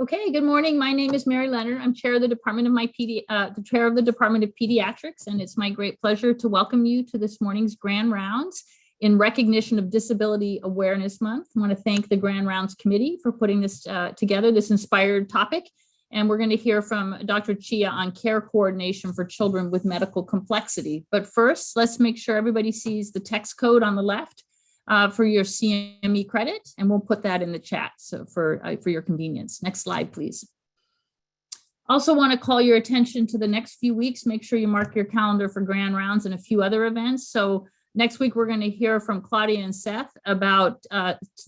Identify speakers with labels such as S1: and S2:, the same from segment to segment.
S1: Okay, good morning. My name is Mary Leonard. I'm chair of the Department of the chair of the Department of Pediatrics, and it's my great pleasure to welcome you to this morning's Grand Rounds in recognition of Disability Awareness Month. I want to thank the Grand Rounds Committee for putting this together, this inspired topic. And we're going to hear from Dr. Chia on care coordination for children with medical complexity. But first, let's make sure everybody sees the text code on the left for your CME credit, and we'll put that in the chat so for your convenience. Next slide, please. Also want to call your attention to the next few weeks. Make sure you mark your calendar for Grand Rounds and a few other events. So next week, we're going to hear from Claudia and Seth about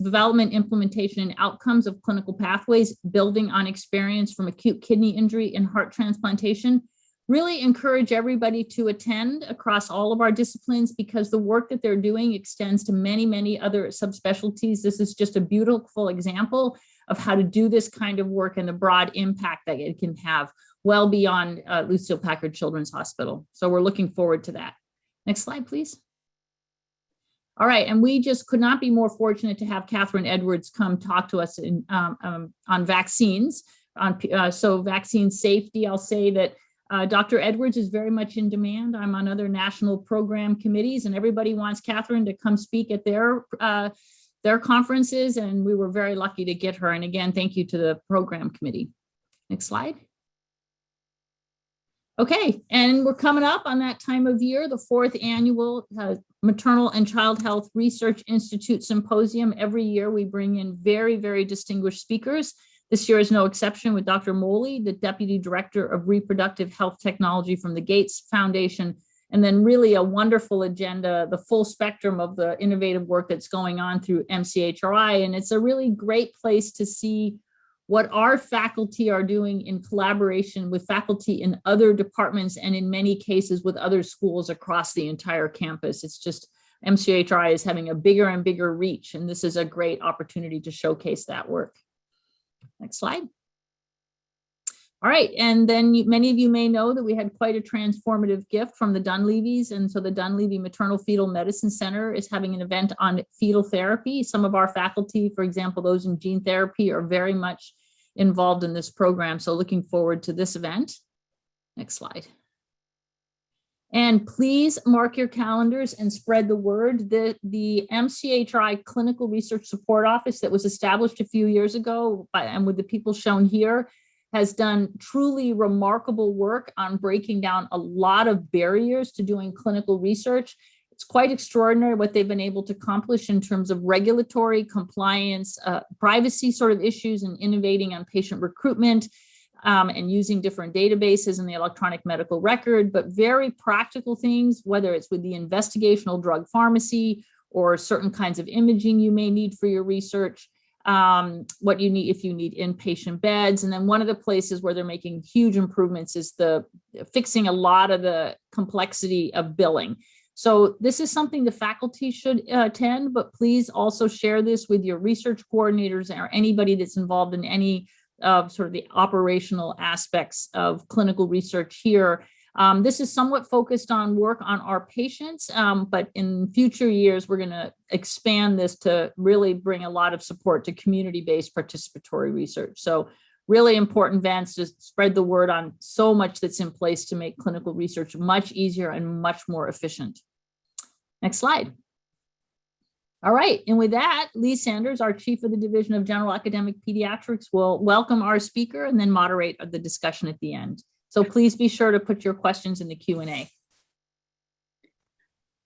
S1: development, implementation, and outcomes of clinical pathways, building on experience from acute kidney injury and heart transplantation. Really encourage everybody to attend across all of our disciplines because the work that they're doing extends to many, many other subspecialties. This is just a beautiful example of how to do this kind of work and the broad impact that it can have well beyond Lucile Packard Children's Hospital. So we're looking forward to that. Next slide, please. All right, and we just could not be more fortunate to have Catherine Edwards come talk to us on vaccines. So vaccine safety, I'll say that Dr. Edwards is very much in demand. I'm on other national program committees, and everybody wants Catherine to come speak at their conferences, and we were very lucky to get her. And again, thank you to the program committee. Next slide. Okay, and we're coming up on that time of year, the 4th annual Maternal and Child Health Research Institute Symposium. Every year we bring in very, very distinguished speakers. This year is no exception with Dr. Moley, the Deputy Director of Reproductive Health Technology from the Gates Foundation, and then really a wonderful agenda, the full spectrum of the innovative work that's going on through MCHRI. And it's a really great place to see what our faculty are doing in collaboration with faculty in other departments and in many cases with other schools across the entire campus. It's just MCHRI is having a bigger and bigger reach, and this is a great opportunity to showcase that work. Next slide. All right, and then many of you may know that we had quite a transformative gift from the Dunleavys, and so the Dunleavy Maternal Fetal Medicine Center is having an event on fetal therapy. Some of our faculty, for example, those in gene therapy, are very much involved in this program, so looking forward to this event. Next slide. And please mark your calendars and spread the word. The MCHRI Clinical Research Support Office that was established a few years ago and with the people shown here has done truly remarkable work on breaking down a lot of barriers to doing clinical research. It's quite extraordinary what they've been able to accomplish in terms of regulatory compliance, privacy sort of issues, and innovating on patient recruitment. And using different databases in the electronic medical record, but very practical things, whether it's with the investigational drug pharmacy or certain kinds of imaging you may need for your research, what you need if you need inpatient beds. And then one of the places where they're making huge improvements is fixing a lot of the complexity of billing. So this is something the faculty should attend, but please also share this with your research coordinators or anybody that's involved in any of sort of the operational aspects of clinical research here. This is somewhat focused on work on our patients, but in future years, we're going to expand this to really bring a lot of support to community-based participatory research. So really important events to spread the word on so much that's in place to make clinical research much easier and much more efficient. Next slide. All right, and with that, Lee Sanders, our Chief of the Division of General Academic Pediatrics, will welcome our speaker and then moderate the discussion at the end. So please be sure to put your questions in the Q&A.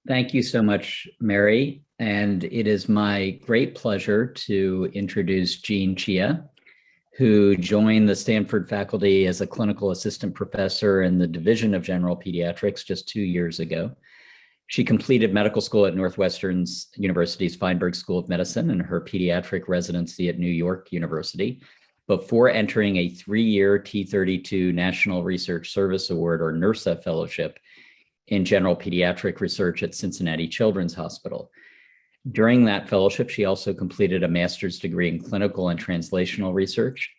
S2: Thank you so much, Mary. And it is my great pleasure to introduce Jean Chia, who joined the Stanford faculty as a clinical assistant professor in the Division of General Pediatrics just 2 years ago. She completed medical school at Northwestern University's Feinberg School of Medicine and her pediatric residency at New York University before entering a 3-year T32 National Research Service Award or NERSA fellowship in general pediatric research at Cincinnati Children's Hospital. During that fellowship, she also completed a master's degree in clinical and translational research.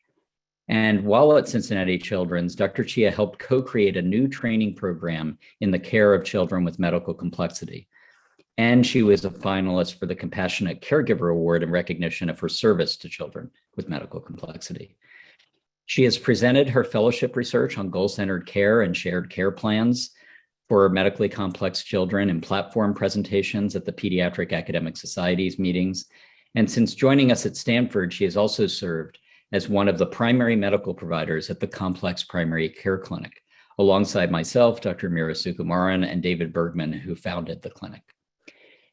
S2: And while at Cincinnati Children's, Dr. Chia helped co-create a new training program in the care of children with medical complexity. And she was a finalist for the Compassionate Caregiver Award in recognition of her service to children with medical complexity. She has presented her fellowship research on goal-centered care and shared care plans for medically complex children in platform presentations at the Pediatric Academic Societies meetings. And since joining us at Stanford, she has also served as one of the primary medical providers at the Complex Primary Care Clinic, alongside myself, Dr. Meera Sukumaran, and David Bergman, who founded the clinic.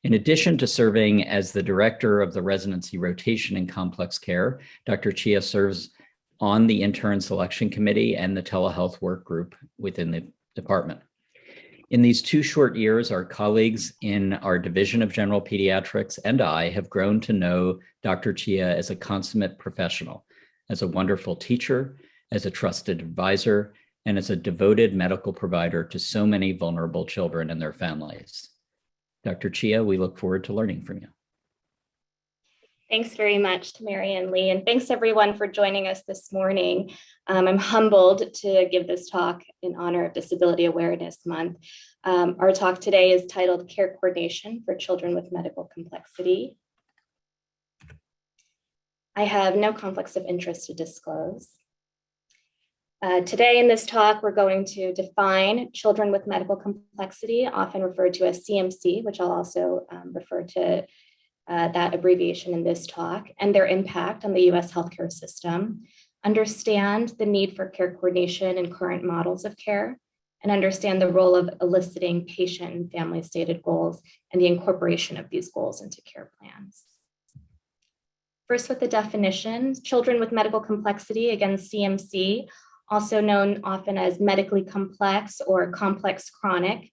S2: In addition to serving as the director of the residency rotation in complex care, Dr. Chia serves on the intern selection committee and the telehealth work group within the department. In these 2 short years, our colleagues in our Division of General Pediatrics and I have grown to know Dr. Chia as a consummate professional, as a wonderful teacher, as a trusted advisor, and as a devoted medical provider to so many vulnerable children and their families. Dr. Chia, we look forward to learning from you.
S3: Thanks very much to Mary and Lee, and thanks everyone for joining us this morning. I'm humbled to give this talk in honor of Disability Awareness Month. Our talk today is titled Care Coordination for Children with Medical Complexity. I have no conflicts of interest to disclose. Today in this talk, we're going to define children with medical complexity, often referred to as CMC, which I'll also refer to that abbreviation in this talk, and their impact on the US healthcare system, understand the need for care coordination in current models of care, and understand the role of eliciting patient and family stated goals and the incorporation of these goals into care plans. First, with the definitions, children with medical complexity, again, CMC, also known often as medically complex or complex chronic,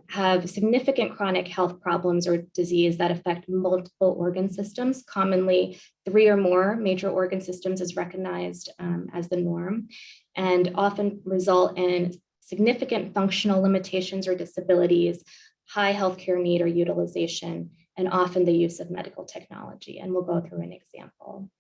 S3: have significant chronic health problems or disease that affect multiple organ systems. Commonly, 3 or more major organ systems is recognized as the norm, and often result in significant functional limitations or disabilities, high healthcare need or utilization, and often the use of medical technology. And we'll go through an example.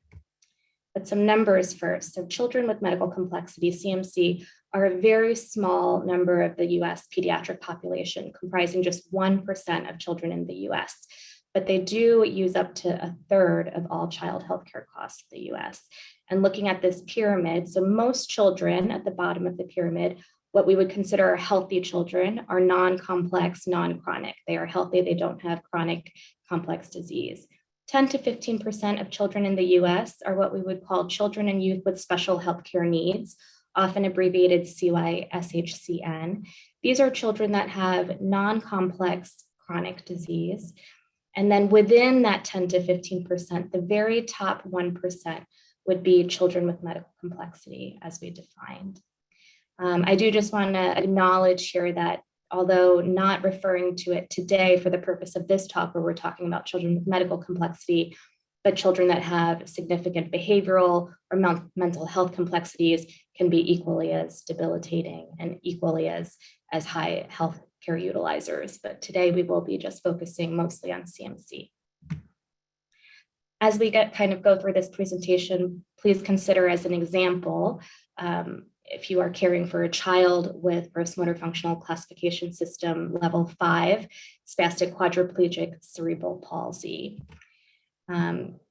S3: But some numbers first. So children with medical complexity, CMC, are a very small number of the US pediatric population, comprising just 1% of children in the US. But they do use up to 1/3 of all child healthcare costs in the US. And looking at this pyramid, so most children at the bottom of the pyramid, what we would consider healthy children, are non-complex, non-chronic. They are healthy, they don't have chronic complex disease. 10 to 15% of children in the US are what we would call children and youth with special healthcare needs, often abbreviated CYSHCN. These are children that have non-complex chronic disease. And then within that 10 to 15%, the very top 1% would be children with medical complexity, as we defined. I do just want to acknowledge here that although not referring to it today for the purpose of this talk, where we're talking about children with medical complexity, but children that have significant behavioral or mental health complexities can be equally as debilitating and equally as high health care utilizers. But today we will be just focusing mostly on CMC. As we go through this presentation, please consider as an example, if you are caring for a child with gross motor functional classification system level 5, spastic quadriplegic cerebral palsy.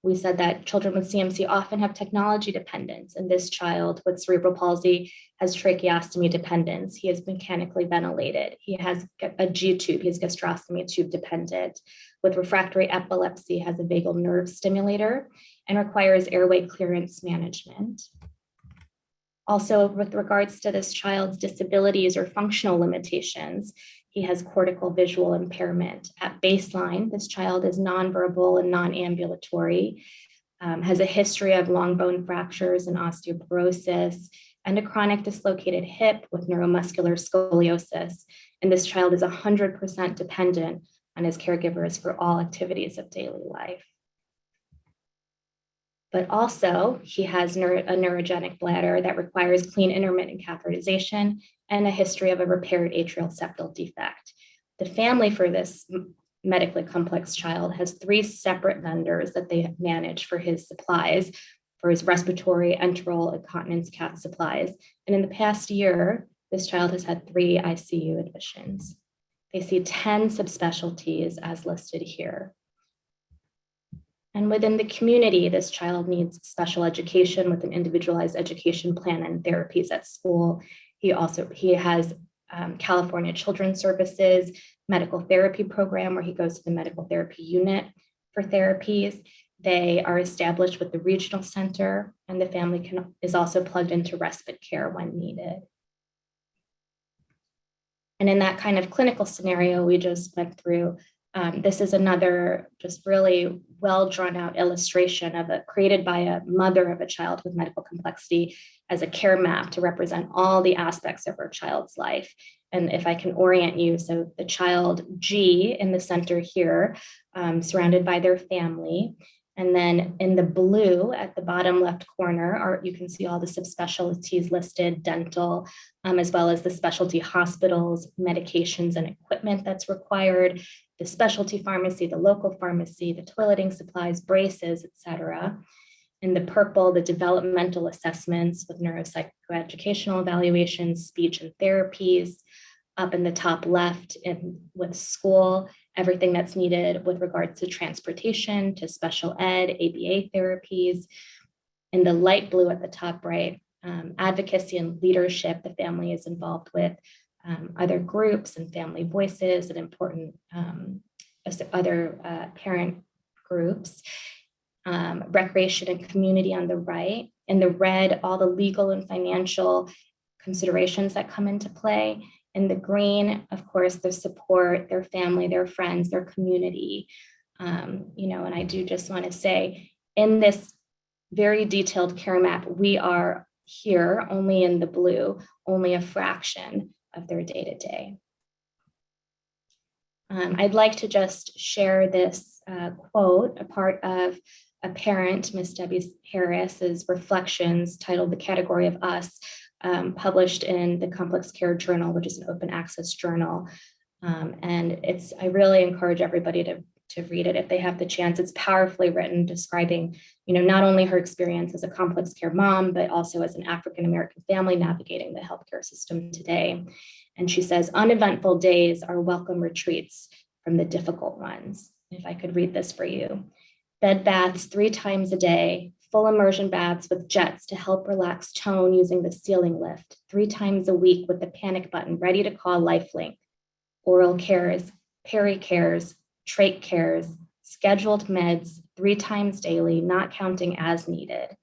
S3: We said that children with CMC often have technology dependence, and this child with cerebral palsy has tracheostomy dependence. He is mechanically ventilated. He has a G tube, he is gastrostomy tube dependent. With refractory epilepsy, has a vagal nerve stimulator and requires airway clearance management. Also, with regards to this child's disabilities or functional limitations, he has cortical visual impairment. At baseline, this child is nonverbal and non-ambulatory, has a history of long bone fractures and osteoporosis, and a chronic dislocated hip with neuromuscular scoliosis. And this child is 100% dependent on his caregivers for all activities of daily life. But also, he has a neurogenic bladder that requires clean intermittent catheterization and a history of a repaired atrial septal defect. The family for this medically complex child has 3 separate vendors that they manage for his supplies, for his respiratory, enteral, and continence cath supplies. And in the past year, this child has had 3 ICU admissions. They see 10 subspecialties as listed here. And within the community, this child needs special education with an individualized education plan and therapies at school. He has California Children's Services medical therapy program where he goes to the medical therapy unit for therapies. They are established with the regional center, and the family is also plugged into respite care when needed. And in that kind of clinical scenario we just went through, this is another just really well drawn out illustration created by a mother of a child with medical complexity as a care map to represent all the aspects of her child's life. And if I can orient you, so the child G in the center here, surrounded by their family. And then in the blue at the bottom left corner, you can see all the subspecialties listed, dental, as well as the specialty hospitals, medications and equipment that's required, the specialty pharmacy, the local pharmacy, the toileting supplies, braces, et cetera. In the purple, the developmental assessments with neuropsychoeducational evaluations, speech and therapies. Up in the top left with school, everything that's needed with regards to transportation, to special ed, ABA therapies. In the light blue at the top right, advocacy and leadership, the family is involved with other groups and family voices and important other parent groups. Recreation and community on the right. In the red, all the legal and financial considerations that come into play. In the green, of course, their support, their family, their friends, their community. And I do just want to say, in this very detailed care map, we are here only in the blue, only a fraction of their day-to-day. I'd like to just share this quote, a part of a parent, Miss Debbie Harris's reflections titled The Category of Us, published in the Complex Care Journal, which is an open access journal. And I really encourage everybody to read it if they have the chance. It's powerfully written, describing, not only her experience as a complex care mom, but also as an African-American family navigating the healthcare system today. And she says, uneventful days are welcome retreats from the difficult ones. If I could read this for you. Bed baths 3 times a day, full immersion baths with jets to help relax tone using the ceiling lift, 3 times a week with the panic button ready to call Lifelink, oral cares, peri-cares, trach cares, scheduled meds 3 times daily, not counting as needed,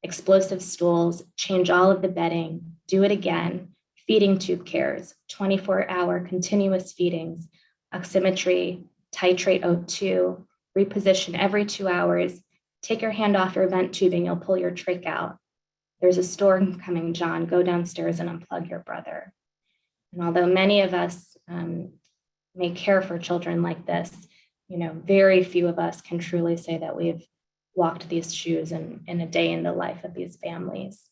S3: explosive stools, change all of the bedding, do it again, feeding tube cares, 24-hour continuous feedings, oximetry, titrate O2, reposition every 2 hours, take your hand off your vent tubing, you'll pull your trach out. There's a storm coming, John, go downstairs and unplug your brother. And although many of us may care for children like this, very few of us can truly say that we've walked these shoes in a day in the life of these families.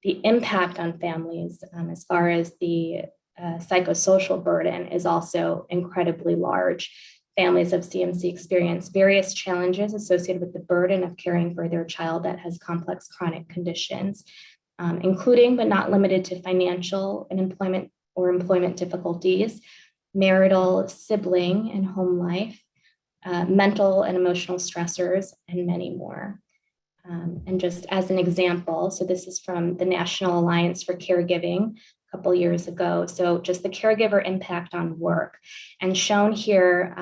S3: The impact on families as far as the psychosocial burden is also incredibly large. Families of CMC experience various challenges associated with the burden of caring for their child that has complex chronic conditions, including but not limited to financial and employment difficulties, marital, sibling, and home life, mental and emotional stressors, and many more. And just as an example, so this is from the National Alliance for Caregiving a couple years ago. So just the caregiver impact on work. And shown here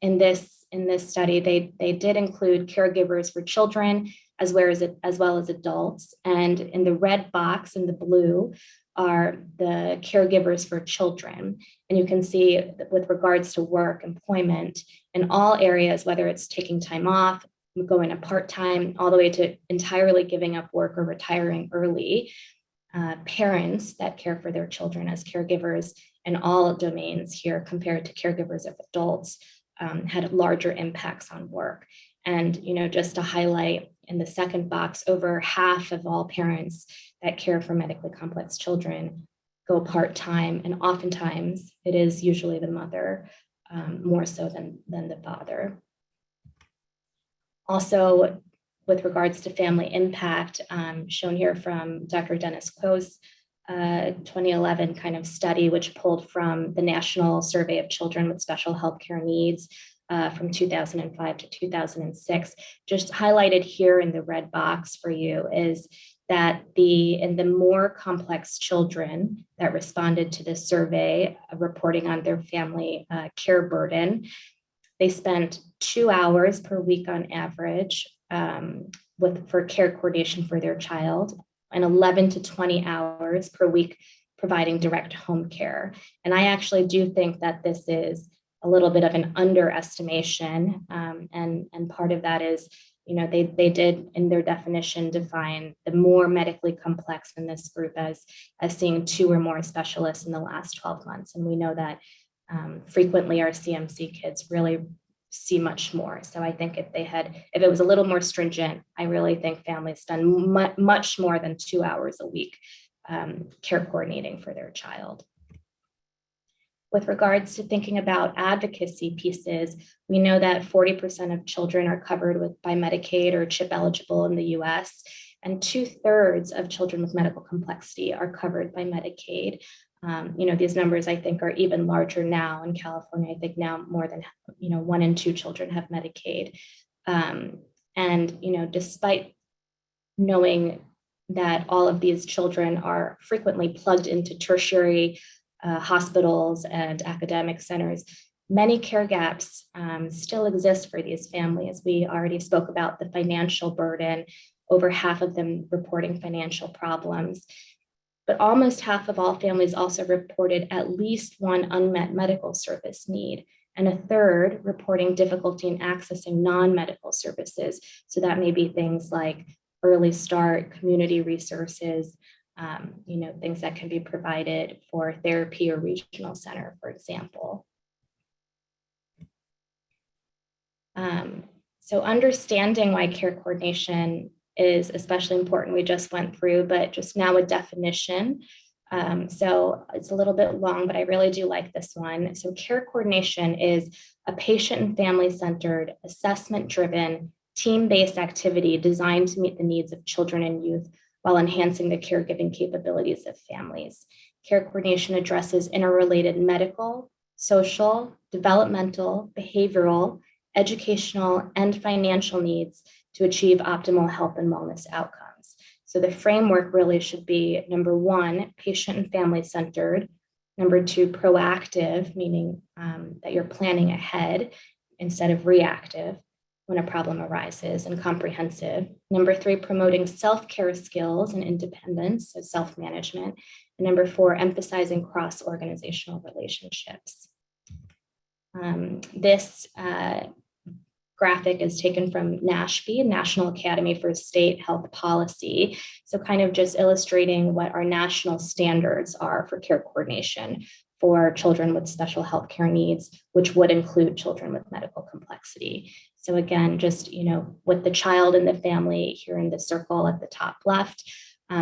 S3: in this study, they did include caregivers for children as well as adults. And in the red box and the blue are the caregivers for children. And you can see with regards to work, employment, in all areas, whether it's taking time off, going to part-time, all the way to entirely giving up work or retiring early, parents that care for their children as caregivers in all domains here compared to caregivers of adults had larger impacts on work. And, just to highlight in the second box, over half of all parents that care for medically complex children go part-time, and oftentimes it is usually the mother more so than the father. Also, with regards to family impact, shown here from Dr. Dennis Quo's 2011 kind of study, which pulled from the National Survey of Children with Special Healthcare Needs, from 2005 to 2006. Just highlighted here in the red box for you is that in the more complex children that responded to this survey, reporting on their family care burden, they spent 2 hours per week on average for care coordination for their child, and 11 to 20 hours per week providing direct home care. And I actually do think that this is a little bit of an underestimation. And part of that is, they did in their definition define the more medically complex in this group as seeing 2 or more specialists in the last 12 months. And we know that frequently our CMC kids really see much more. So I think if it was a little more stringent, I really think families spend much more than 2 hours a week care coordinating for their child. With regards to thinking about advocacy pieces, we know that 40% of children are covered by Medicaid or CHIP eligible in the US, and 2/3 of children with medical complexity are covered by Medicaid. These numbers I think are even larger now in California. I think now more than 1 in 2 children have Medicaid. Despite knowing that all of these children are frequently plugged into tertiary hospitals and academic centers, many care gaps still exist for these families. We already spoke about the financial burden, over half of them reporting financial problems. But almost half of all families also reported at least one unmet medical service need, and 1/3 reporting difficulty in accessing non-medical services. So that may be things like early start, community resources, things that can be provided for therapy or regional center, for example. So understanding why care coordination is especially important, we just went through, but just now a definition. So it's a little bit long, but I really do like this one. So care coordination is a patient and family-centered, assessment-driven, team-based activity designed to meet the needs of children and youth while enhancing the caregiving capabilities of families. Care coordination addresses interrelated medical, social, developmental, behavioral, educational, and financial needs to achieve optimal health and wellness outcomes. So the framework really should be, number 1, patient and family-centered. Number 2, proactive, meaning that you're planning ahead instead of reactive when a problem arises, and comprehensive. Number 3, promoting self-care skills and independence, so self-management. And number 4, emphasizing cross-organizational relationships. This graphic is taken from NASHP, National Academy for State Health Policy. So kind of just illustrating what our national standards are for care coordination for children with special healthcare needs, which would include children with medical complexity. So again, just, with the child and the family here in the circle at the top left,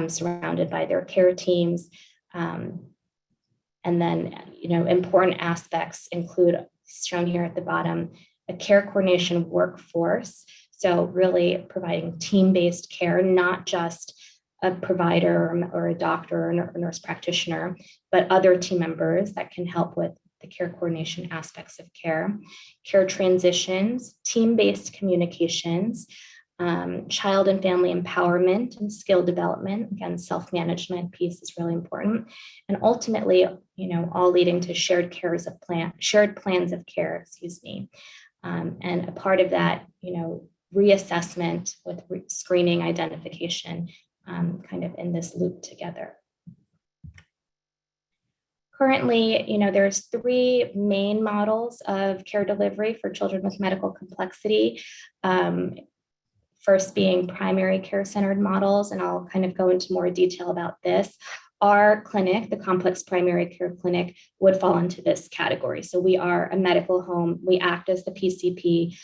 S3: surrounded by their care teams. And then, important aspects include, shown here at the bottom, a care coordination workforce. So really providing team-based care, not just a provider or a doctor or a nurse practitioner, but other team members that can help with the care coordination aspects of care. Care transitions, team-based communications, child and family empowerment and skill development. Again, self-management piece is really important. And ultimately, all leading to shared plans of care, and a part of that, reassessment with screening, identification, kind of in this loop together. Currently, there's 3 main models of care delivery for children with medical complexity. First being primary care-centered models, and I'll kind of go into more detail about this. Our clinic, the Complex Primary Care Clinic, would fall into this category. So we are a medical home. We act as the PCP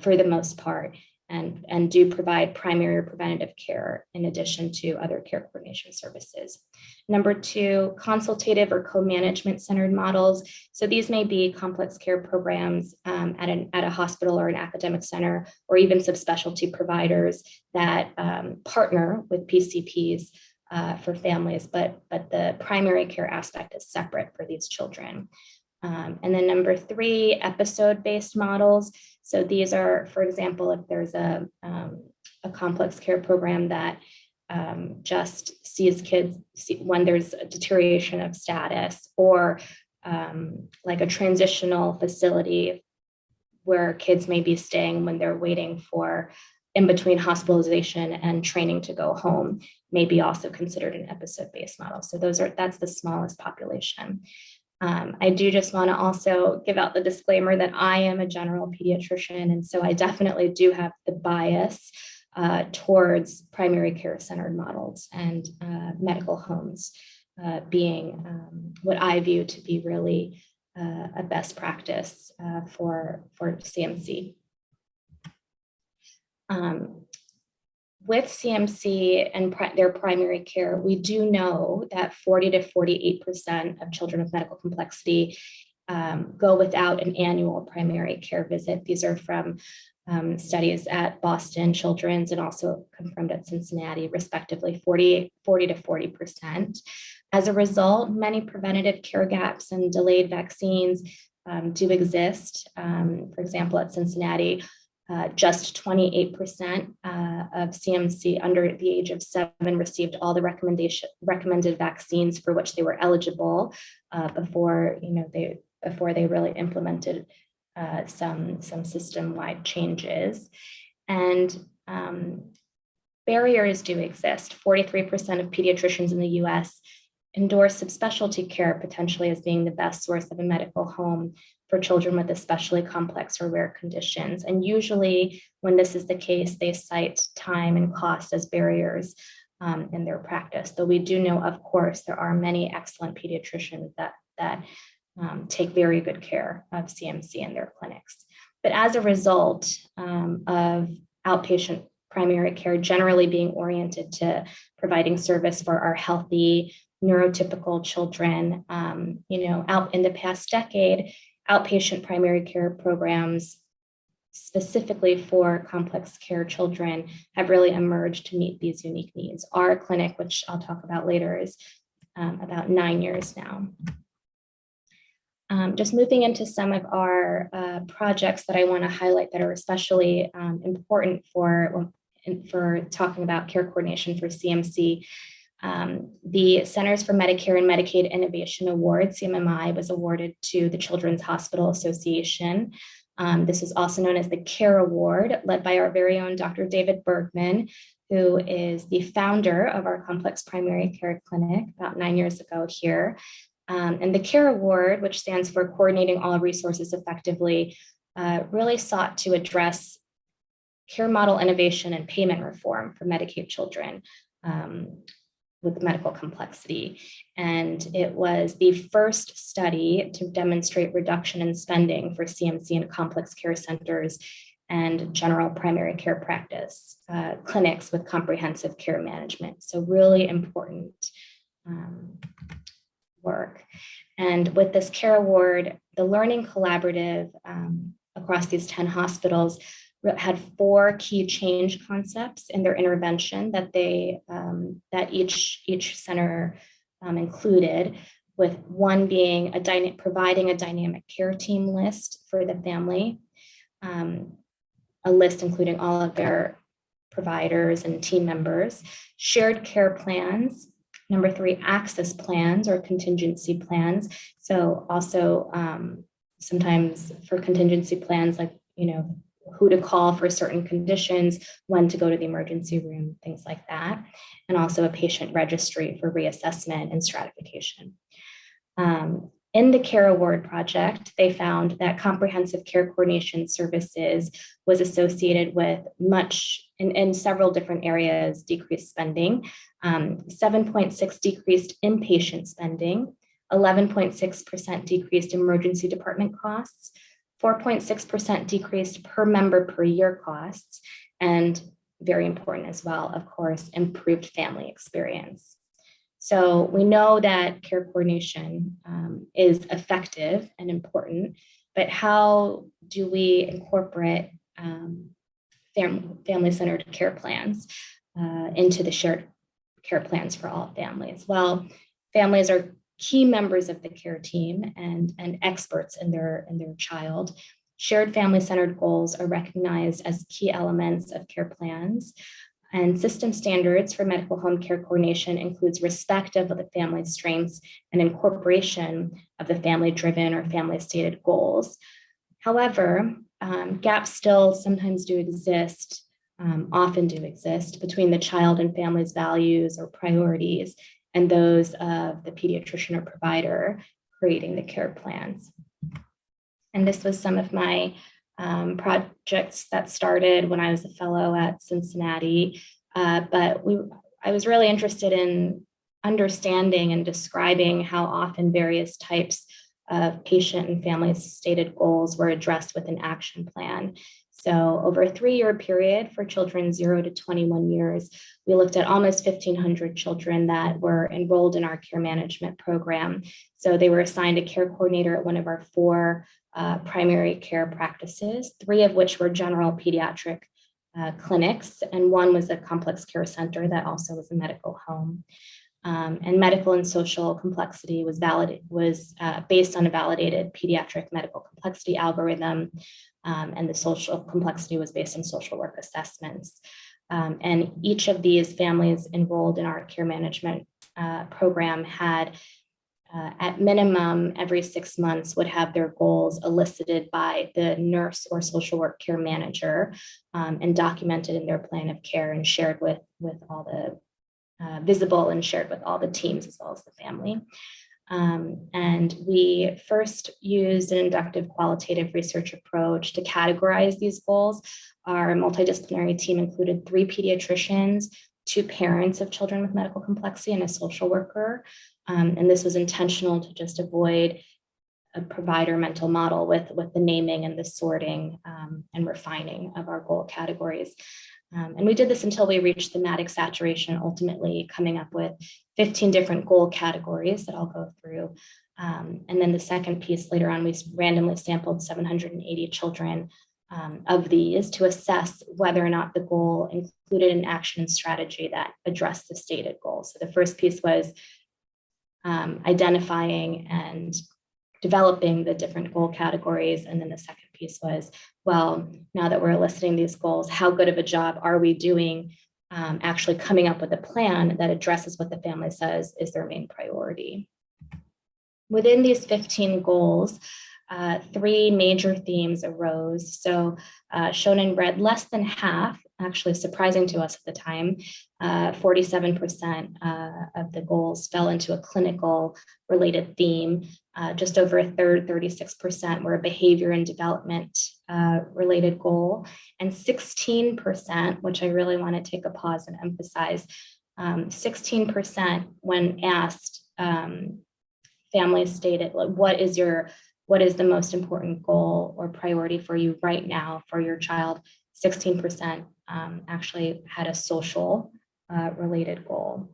S3: for the most part, and do provide primary or preventative care in addition to other care coordination services. Number 2, consultative or co-management centered models. So these may be complex care programs at a hospital or an academic center, or even subspecialty providers that partner with PCPs for families, but the primary care aspect is separate for these children. And then number 3, episode-based models. So these are, for example, if there's a complex care program that just sees kids when there's a deterioration of status, or like a transitional facility where kids may be staying when they're waiting for in between hospitalization and training to go home, may be also considered an episode-based model. So that's the smallest population. I do just want to also give out the disclaimer that I am a general pediatrician, and so I definitely do have the bias towards primary care centered models and medical homes being what I view to be really a best practice for CMC. With CMC and their primary care, we do know that 40 to 48% of children with medical complexity go without an annual primary care visit. These are from studies at Boston Children's and also confirmed at Cincinnati, respectively, 40 to 40%. As a result, many preventative care gaps and delayed vaccines do exist. For example, at Cincinnati, just 28% of CMC under the age of 7 received all the recommended vaccines for which they were eligible before they really implemented some system-wide changes. And barriers do exist. 43% of pediatricians in the US endorse subspecialty care potentially as being the best source of a medical home for children with especially complex or rare conditions. And usually when this is the case, they cite time and cost as barriers in their practice. Though we do know, of course, there are many excellent pediatricians that take very good care of CMC in their clinics. But as a result of outpatient primary care generally being oriented to providing service for our healthy neurotypical children, out in the past decade, outpatient primary care programs specifically for complex care children have really emerged to meet these unique needs. Our clinic, which I'll talk about later, is about 9 years now. Just moving into some of our projects that I want to highlight that are especially important for talking about care coordination for CMC. The Centers for Medicare and Medicaid Innovation Award, CMMI, was awarded to the Children's Hospital Association. This is also known as the CARE Award, led by our very own Dr. David Bergman, who is the founder of our complex primary care clinic about 9 years ago here. And the CARE Award, which stands for Coordinating All Resources Effectively, really sought to address care model innovation and payment reform for Medicaid children with medical complexity. And it was the first study to demonstrate reduction in spending for CMC and complex care centers and general primary care practice clinics with comprehensive care management. So really important work. And with this CARE Award, the Learning Collaborative across these 10 hospitals had 4 key change concepts in their intervention that that each center included, with one being providing a dynamic care team list for the family, a list including all of their providers and team members, shared care plans. Number 3, access plans or contingency plans. So also sometimes for contingency plans, like, who to call for certain conditions, when to go to the emergency room, things like that. And also a patient registry for reassessment and stratification. In the CARE Award project, they found that comprehensive care coordination services was associated with in several different areas, decreased spending, 7.6 decreased inpatient spending, 11.6% decreased emergency department costs, 4.6% decreased per member per year costs, and very important as well, of course, improved family experience. So we know that care coordination is effective and important, but how do we incorporate family-centered care plans into the shared care plans for all families? Well, families are key members of the care team and experts in their child. Shared family-centered goals are recognized as key elements of care plans. And system standards for medical home care coordination includes respect of the family's strengths and incorporation of the family-driven or family-stated goals. However, gaps still sometimes do exist, often do exist, between the child and family's values or priorities and those of the pediatrician or provider creating the care plans. And this was some of my projects that started when I was a fellow at Cincinnati. But I was really interested in understanding and describing how often various types of patient and family stated goals were addressed with an action plan. So over a 3-year period for children 0 to 21 years, we looked at almost 1,500 children that were enrolled in our care management program. So they were assigned a care coordinator at one of our 4 primary care practices, 3 of which were general pediatric clinics, and 1 was a complex care center that also was a medical home. And medical and social complexity was based on a validated pediatric medical complexity algorithm, and the social complexity was based on social work assessments. And each of these families enrolled in our care management program had, at minimum, every 6 months would have their goals elicited by the nurse or social work care manager, and documented in their plan of care and shared with all the visible and shared with all the teams as well as the family. And we first used an inductive qualitative research approach to categorize these goals. Our multidisciplinary team included 3 pediatricians, 2 parents of children with medical complexity, and a social worker. And this was intentional to just avoid a provider mental model with the naming and the sorting and refining of our goal categories. And we did this until we reached thematic saturation, ultimately coming up with 15 different goal categories that I'll go through. And then the second piece later on, we randomly sampled 780 children of these to assess whether or not the goal included an action strategy that addressed the stated goal. So the first piece was identifying and developing the different goal categories. And then the second piece was, well, now that we're eliciting these goals, how good of a job are we doing actually coming up with a plan that addresses what the family says is their main priority? Within these 15 goals, 3 major themes arose. So shown in red, less than half, actually surprising to us at the time, 47% of the goals fell into a clinical related theme. Just over a third, 36%, were a behavior and development related goal. And 16%, which I really want to take a pause and emphasize, 16% when asked, families stated, like, what is the most important goal or priority for you right now for your child? 16% actually had a social related goal.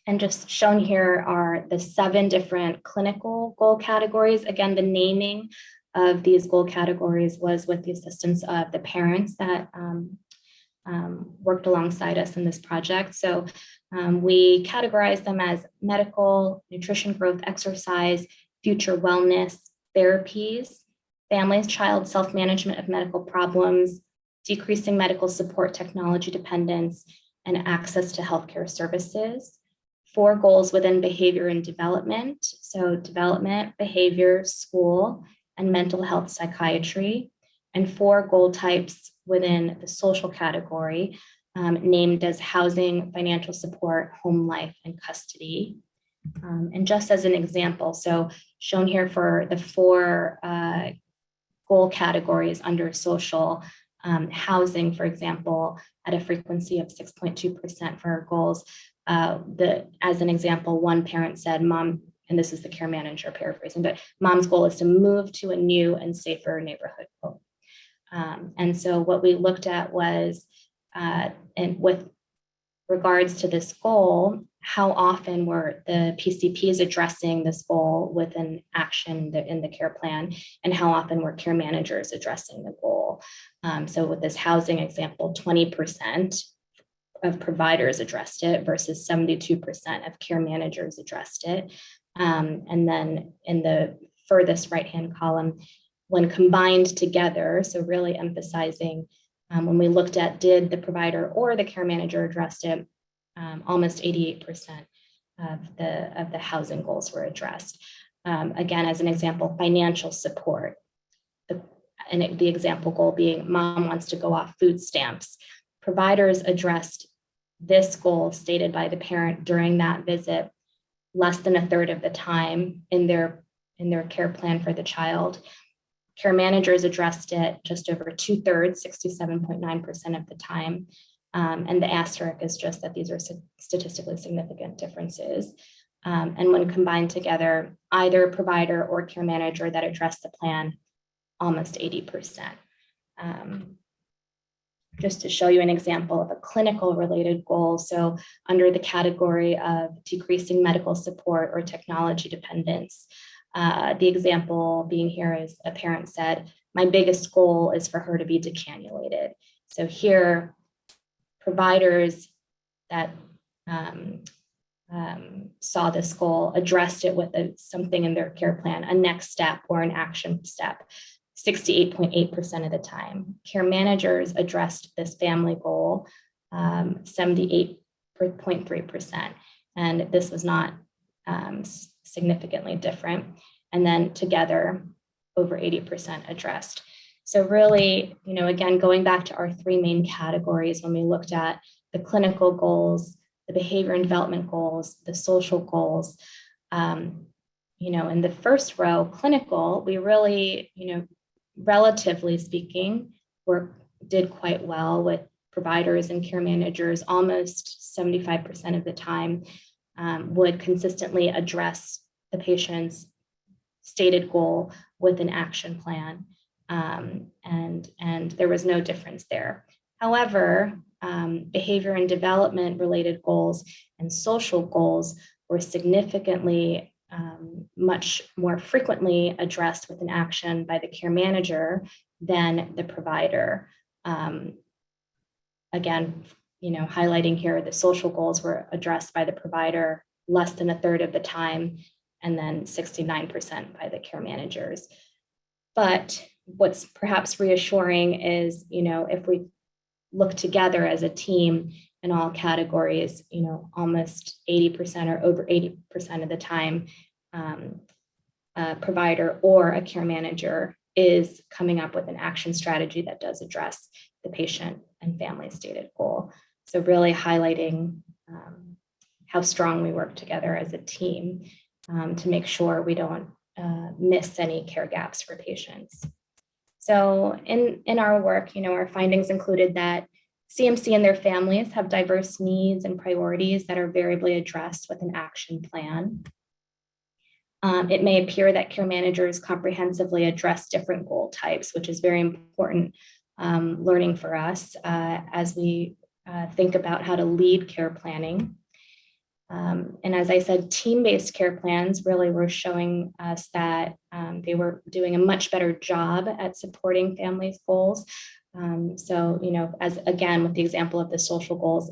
S3: And just shown here are the 7 different clinical goal categories. Again, the naming of these goal categories was with the assistance of the parents that worked alongside us in this project. So we categorized them as medical, nutrition, growth, exercise, future wellness, therapies, families, child self-management of medical problems, decreasing medical support technology dependence, and access to healthcare services. 4 goals within behavior and development. So development, behavior, school, and mental health psychiatry. And 4 goal types within the social category, named as housing, financial support, home life, and custody. And just as an example, so shown here for the 4 goal categories under social, housing, for example, at a frequency of 6.2% for our goals. As an example, one parent said, Mom, and this is the care manager paraphrasing, but Mom's goal is to move to a new and safer neighborhood home. And so what we looked at was, and with regards to this goal, how often were the PCPs addressing this goal with an action in the care plan, and how often were care managers addressing the goal? So with this housing example, 20% of providers addressed it versus 72% of care managers addressed it. And then in the furthest right-hand column, when combined together, so really emphasizing when we looked at did the provider or the care manager addressed it, almost 88% of the housing goals were addressed. Again, as an example, financial support. The example goal being mom wants to go off food stamps. Providers addressed this goal stated by the parent during that visit less than a third of the time in their care plan for the child. Care managers addressed it just over 2/3, 67.9% of the time. And the asterisk is just that these are statistically significant differences. And when combined together, either provider or care manager that addressed the plan, almost 80%. Just to show you an example of a clinical related goal. So under the category of decreasing medical support or technology dependence, the example being here is a parent said, my biggest goal is for her to be decannulated. So here, providers that saw this goal addressed it with something in their care plan, a next step or an action step, 68.8% of the time. Care managers addressed this family goal, 78.3%. And this was not significantly different. And then together, over 80% addressed. So really, again, going back to our three main categories, when we looked at the clinical goals, the behavior and development goals, the social goals, in the first row, clinical, we really, relatively speaking, did quite well with providers and care managers. Almost 75% of the time would consistently address the patient's stated goal with an action plan. And there was no difference there. However, behavior and development related goals and social goals were significantly much more frequently addressed with an action by the care manager than the provider. Again, highlighting here, the social goals were addressed by the provider less than a third of the time, and then 69% by the care managers. But what's perhaps reassuring is, if we look together as a team in all categories, almost 80% or over 80% of the time, a provider or a care manager is coming up with an action strategy that does address the patient and family stated goal. So really highlighting how strong we work together as a team to make sure we don't miss any care gaps for patients. So in our work, our findings included that CMC and their families have diverse needs and priorities that are variably addressed with an action plan. It may appear that care managers comprehensively address different goal types, which is very important learning for us as we think about how to lead care planning. And as I said, team-based care plans really were showing us that they were doing a much better job at supporting families' goals. So, as again, with the example of the social goals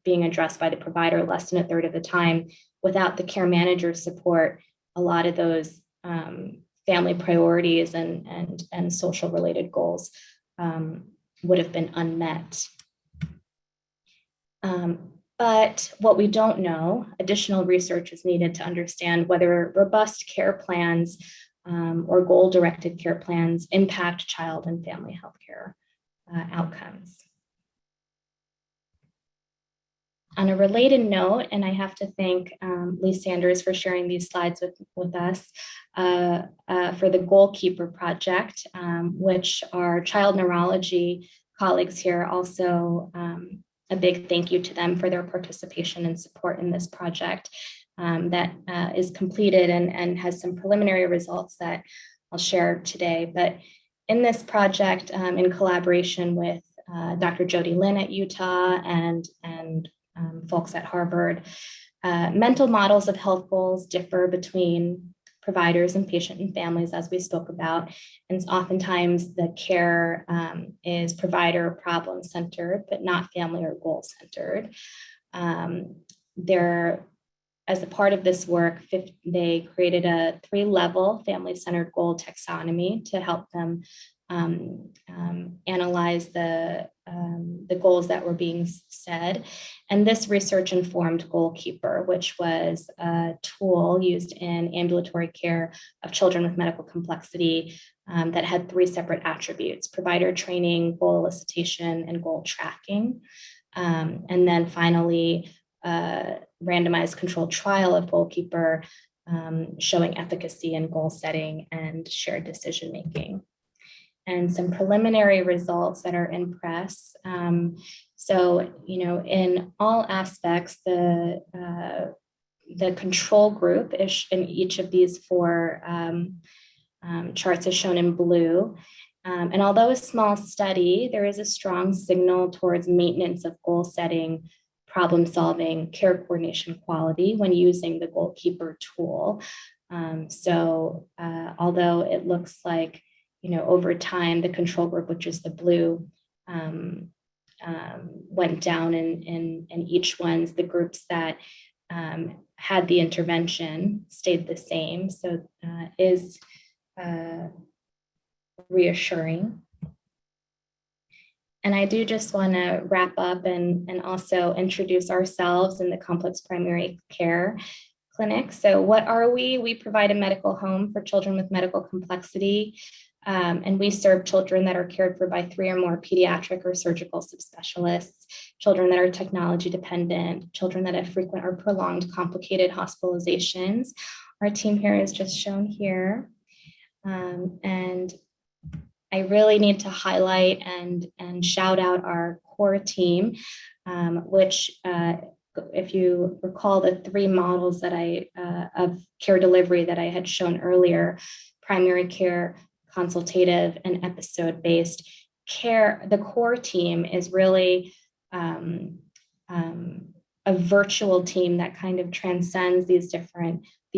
S3: being addressed by the provider less than a third of the time, without the care manager's support, a lot of those family priorities and social related goals would have been unmet. But what we don't know, additional research is needed to understand whether robust care plans or goal-directed care plans impact child and family healthcare outcomes. On a related note, and I have to thank Lee Sanders for sharing these slides with us for the Goalkeeper Project, which our child neurology colleagues here also a big thank you to them for their participation and support in this project that is completed and has some preliminary results that I'll share today. But in this project, in collaboration with Dr. Jody Lin at Utah and folks at Harvard, mental models of health goals differ between providers and patient and families, as we spoke about. And oftentimes the care is provider problem centered, but not family or goal centered. As a part of this work, they created a 3-level family-centered goal taxonomy to help them analyze the goals that were being said. And this research informed Goalkeeper, which was a tool used in ambulatory care of children with medical complexity that had 3 separate attributes: provider training, goal elicitation, and goal tracking. And then finally, randomized controlled trial of Goalkeeper showing efficacy in goal setting and shared decision making. And some preliminary results that are in press. So, in all aspects, the control group in each of these 4 charts is shown in blue. And although a small study, there is a strong signal towards maintenance of goal setting, problem solving, care coordination quality when using the Goalkeeper tool. Although it looks like, over time, the control group, which is the blue, went down in each one's, the groups that had the intervention stayed the same. So is reassuring. And I do just want to wrap up and also introduce ourselves in the complex primary care clinic. So what are we? We provide a medical home for children with medical complexity. And we serve children that are cared for by 3 or more pediatric or surgical subspecialists, children that are technology dependent, children that have frequent or prolonged complicated hospitalizations. Our team here is just shown here. And I really need to highlight and shout out our core team, which if you recall the 3 models that of care delivery that I had shown earlier: primary care, consultative, and episode-based care. The core team is really a virtual team that kind of transcends these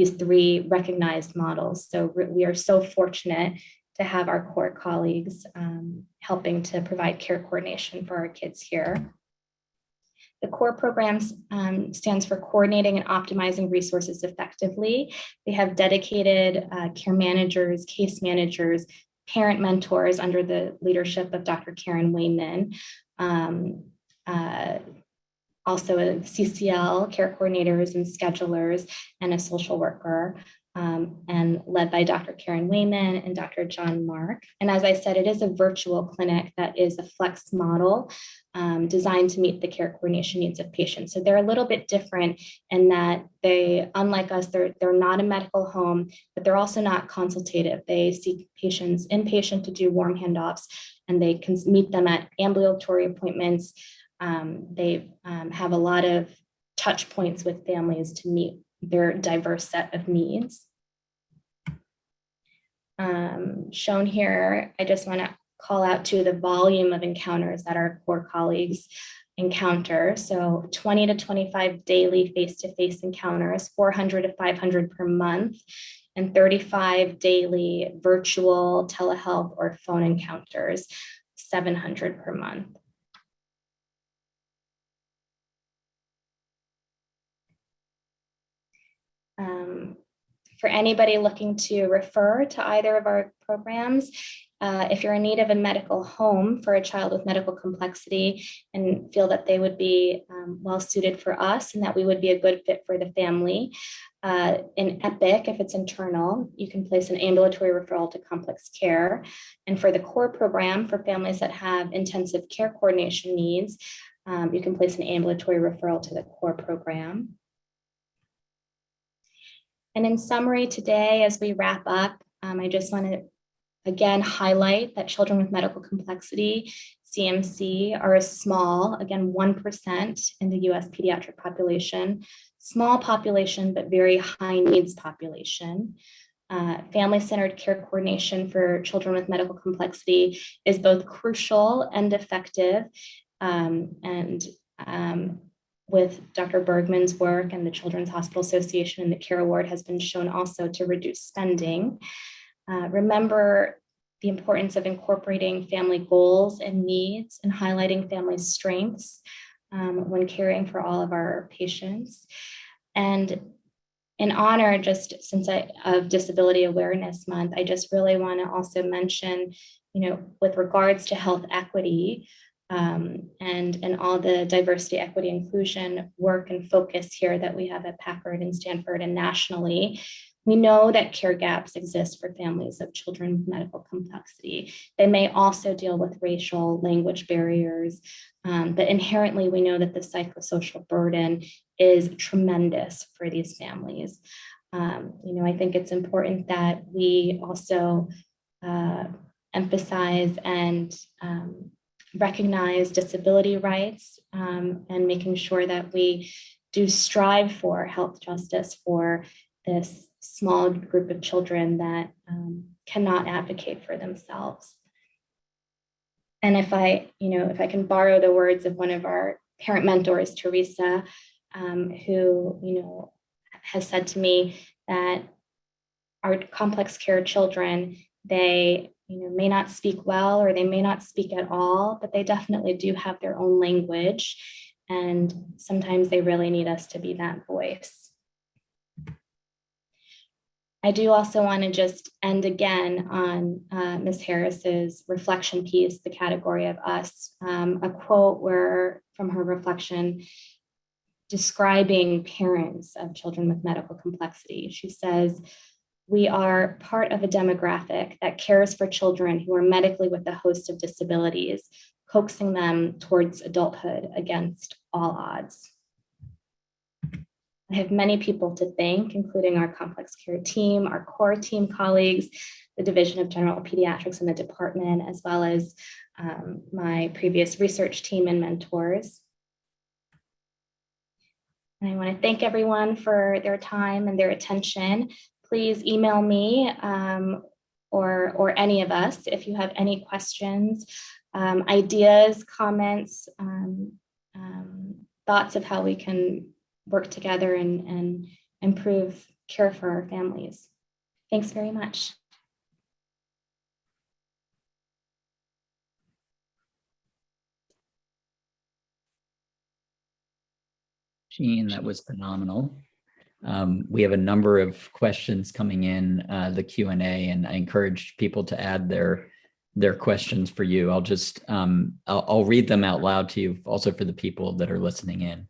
S3: 3 recognized models. So we are so fortunate to have our core colleagues helping to provide care coordination for our kids here. The core program stands for coordinating and optimizing resources effectively. They have dedicated care managers, case managers, parent mentors under the leadership of Dr. Karen Wayman. Also a CCL, care coordinators and schedulers, and a social worker. And led by Dr. Karen Wayman and Dr. John Mark. And as I said, it is a virtual clinic that is a flex model designed to meet the care coordination needs of patients. So they're a little bit different in that they, unlike us, they're not a medical home, but they're also not consultative. They see patients inpatient to do warm handoffs, and they can meet them at ambulatory appointments. They have a lot of touch points with families to meet their diverse set of needs. Shown here, I just want to call out to the volume of encounters that our core colleagues encounter. So 20 to 25 daily face-to-face encounters, 400 to 500 per month, and 35 daily virtual, telehealth, or phone encounters, 700 per month. For anybody looking to refer to either of our programs, if you're in need of a medical home for a child with medical complexity and feel that they would be well suited for us and that we would be a good fit for the family, in EPIC, if it's internal, you can place an ambulatory referral to complex care. And for the core program, for families that have intensive care coordination needs, you can place an ambulatory referral to the core program. And in summary today, as we wrap up, I just want to again highlight that children with medical complexity, CMC, are a small, again, 1% in the US pediatric population, small population, but very high needs population. Family-centered care coordination for children with medical complexity is both crucial and effective. with Dr. Bergman's work and the Children's Hospital Association and the CARE Award has been shown also to reduce spending. Remember the importance of incorporating family goals and needs and highlighting family strengths when caring for all of our patients. And in honor, just since of Disability Awareness Month, I just really want to also mention, with regards to health equity, and all the diversity, equity, inclusion work and focus here that we have at Packard and Stanford and nationally, we know that care gaps exist for families of children with medical complexity. They may also deal with racial language barriers, but inherently we know that the psychosocial burden is tremendous for these families. I think it's important that we also emphasize and recognize disability rights and making sure that we do strive for health justice for this small group of children that cannot advocate for themselves. And if I can borrow the words of one of our parent mentors, Teresa, who has said to me that our complex care children, they may not speak well or they may not speak at all, but they definitely do have their own language. And sometimes they really need us to be that voice. I do also want to just end again on Ms. Harris's reflection piece, the category of us, a quote from her reflection describing parents of children with medical complexity. She says, "We are part of a demographic that cares for children who are medically with a host of disabilities, coaxing them towards adulthood against all odds." I have many people to thank, including our complex care team, our core team colleagues, the Division of General Pediatrics in the department, as well as my previous research team and mentors. And I want to thank everyone for their time and their attention. Please email me or any of us if you have any questions, ideas, comments, thoughts of how we can work together and improve care for our families. Thanks very much.
S2: Jean, that was phenomenal. We have a number of questions coming in the Q&A, and I encourage people to add their questions for you. I'll read them out loud to you also for the people that are listening in.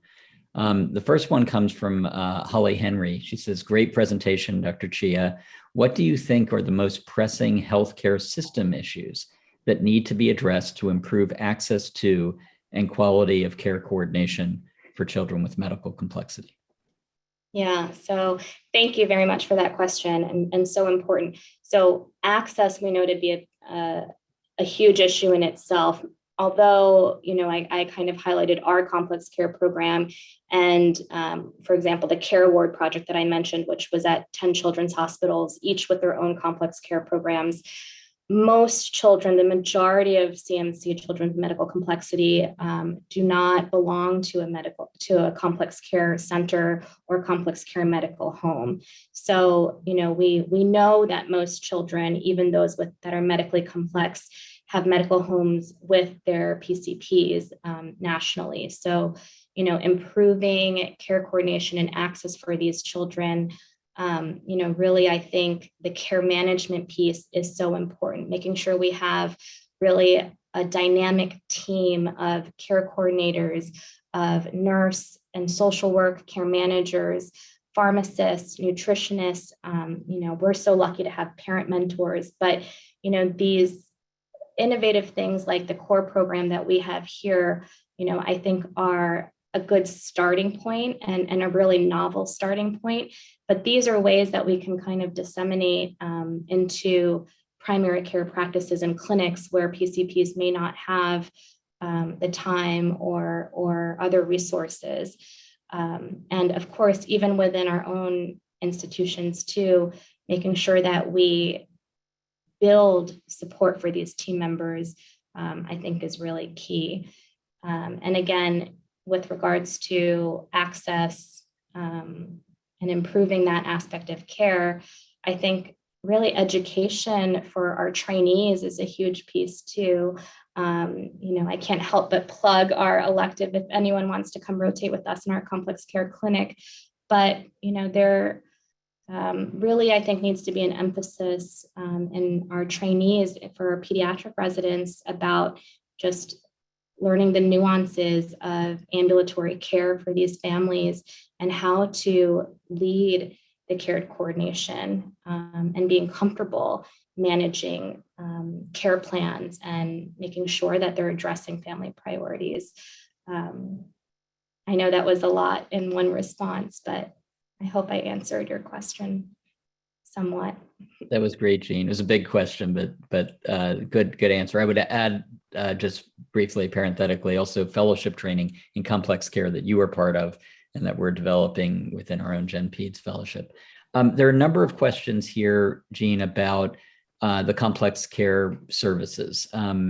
S2: The first one comes from Holly Henry. She says, "Great presentation, Dr. Chia. What do you think are the most pressing healthcare system issues that need to be addressed to improve access to and quality of care coordination for children with medical complexity?"
S3: Yeah, so thank you very much for that question, and so important. So access, we know to be a huge issue in itself. Although, I kind of highlighted our complex care program and, for example, the CARE Award project that I mentioned, which was at 10 children's hospitals, each with their own complex care programs. Most children, the majority of CMC children with medical complexity do not belong to a complex care center or complex care medical home. So, we know that most children, even those that are medically complex, have medical homes with their PCPs nationally. So, improving care coordination and access for these children, really, I think the care management piece is so important, making sure we have really a dynamic team of care coordinators, of nurse and social work care managers, pharmacists, nutritionists. We're so lucky to have parent mentors, but, these innovative things like the core program that we have here, I think are a good starting point and a really novel starting point. But these are ways that we can kind of disseminate into primary care practices and clinics where PCPs may not have the time or other resources. And of course, even within our own institutions too, making sure that we build support for these team members, I think is really key. And again, with regards to access and improving that aspect of care, I think really education for our trainees is a huge piece too. I can't help but plug our elective if anyone wants to come rotate with us in our complex care clinic. But, there really, I think, needs to be an emphasis in our trainees for pediatric residents about just learning the nuances of ambulatory care for these families and how to lead the care coordination and being comfortable managing care plans and making sure that they're addressing family priorities. I know that was a lot in one response, but I hope I answered your question somewhat.
S2: That was great, Jean. It was a big question, but good answer. I would add just briefly, parenthetically, also fellowship training in complex care that you were part of and that we're developing within our own Gen Peds fellowship. There are a number of questions here, Jean, about the complex care services.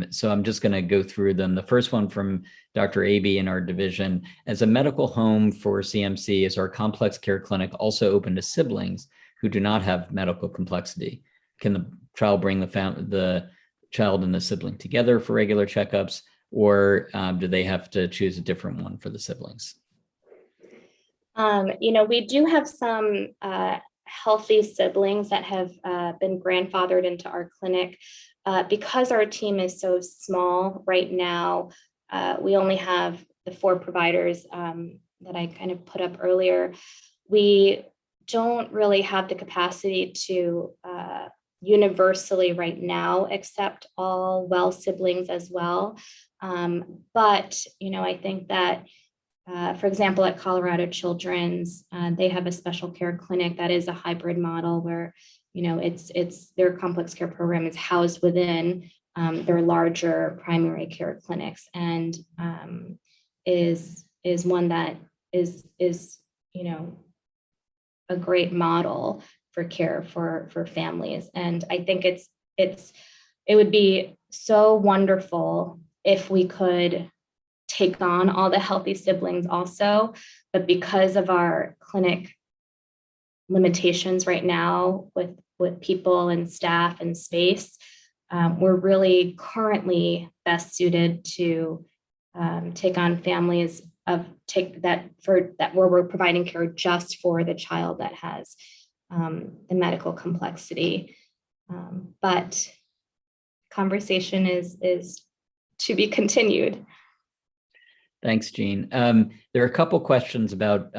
S2: So I'm just going to go through them. The first one from Dr. Aby in our division: as a medical home for CMC, is our complex care clinic also open to siblings who do not have medical complexity? Can the child bring the child and the sibling together for regular checkups, or do they have to choose a different one for the siblings?
S3: We do have some healthy siblings that have been grandfathered into our clinic. Because our team is so small right now, we only have the 4 providers that I kind of put up earlier. We don't really have the capacity to universally right now accept all well siblings as well. But, I think that for example, at Colorado Children's, they have a special care clinic that is a hybrid model where, it's their complex care program is housed within their larger primary care clinics, and is one that is a great model for care for families. And I think it would be so wonderful if we could take on all the healthy siblings also, but because of our clinic limitations right now with people and staff and space, we're really currently best suited to take on families where we're providing care just for the child that has the medical complexity. But conversation is to be continued.
S2: Thanks, Jean. There are a couple questions about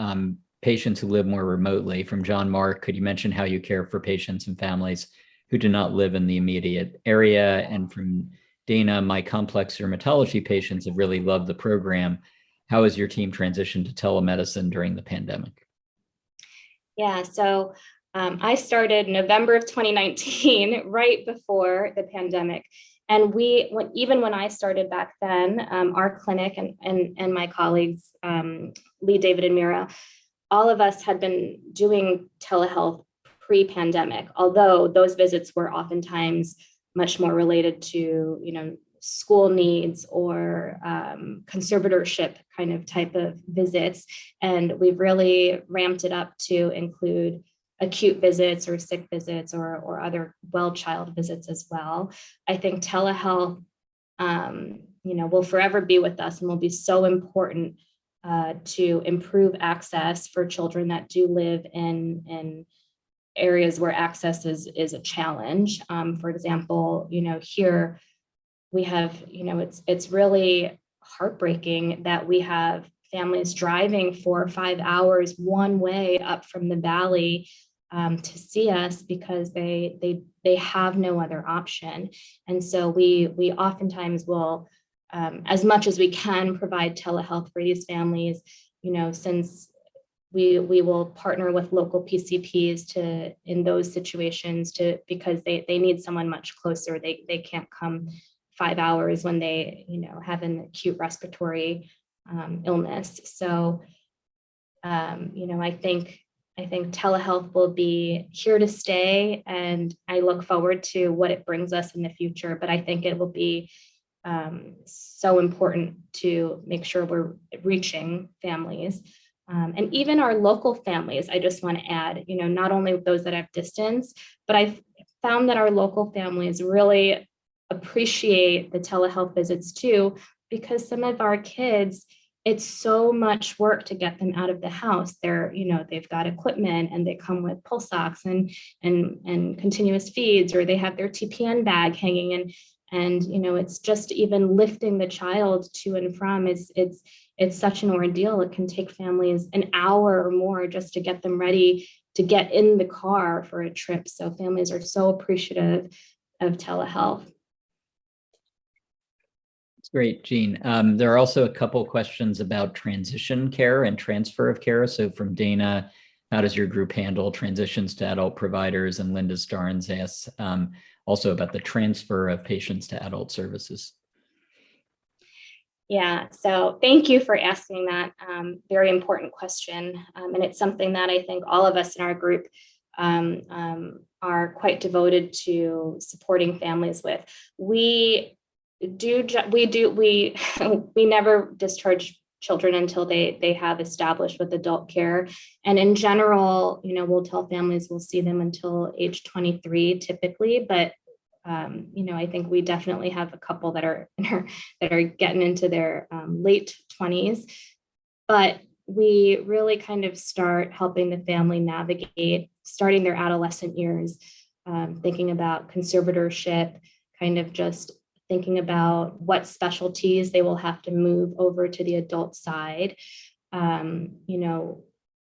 S2: patients who live more remotely. From John Mark: could you mention how you care for patients and families who do not live in the immediate area? And from Dana: my complex rheumatology patients have really loved the program. How has your team transitioned to telemedicine during the pandemic?
S3: Yeah, so I started November of 2019, right before the pandemic. And even when I started back then, our clinic and my colleagues, Lee, David, and Mira, all of us had been doing telehealth pre-pandemic, although those visits were oftentimes much more related to, school needs or conservatorship kind of type of visits. And we've really ramped it up to include acute visits or sick visits or other well child visits as well. I think telehealth, will forever be with us and will be so important to improve access for children that do live in areas where access is a challenge. For example, here we have, it's really heartbreaking that we have families driving 4 or 5 hours one way up from the valley to see us because they have no other option. And so we oftentimes will, as much as we can, provide telehealth for these families, since we will partner with local PCPs in those situations because they need someone much closer. They can't come 5 hours when they, have an acute respiratory illness. So, I think telehealth will be here to stay, and I look forward to what it brings us in the future. But I think it will be so important to make sure we're reaching families. And even our local families, I just want to add, not only those that have distance, but I found that our local families really appreciate the telehealth visits too, because some of our kids, it's so much work to get them out of the house. They've got equipment and they come with pulse ox and continuous feeds, or they have their TPN bag hanging and it's just even lifting the child to and from it's such an ordeal. It can take families an hour or more just to get them ready to get in the car for a trip. So families are so appreciative of telehealth.
S2: That's great, Jean. There are also a couple of questions about transition care and transfer of care. So from Dana, how does your group handle transitions to adult providers? And Linda Starnes asks also about the transfer of patients to adult services.
S3: Yeah, so thank you for asking that very important question. And it's something that I think all of us in our group are quite devoted to supporting families with. We never discharge children until they have established with adult care. And in general, we'll tell families we'll see them until age 23 typically, but I think we definitely have a couple that are getting into their late 20s, but we really kind of start helping the family navigate starting their adolescent years, thinking about conservatorship, kind of just thinking about what specialties they will have to move over to the adult side.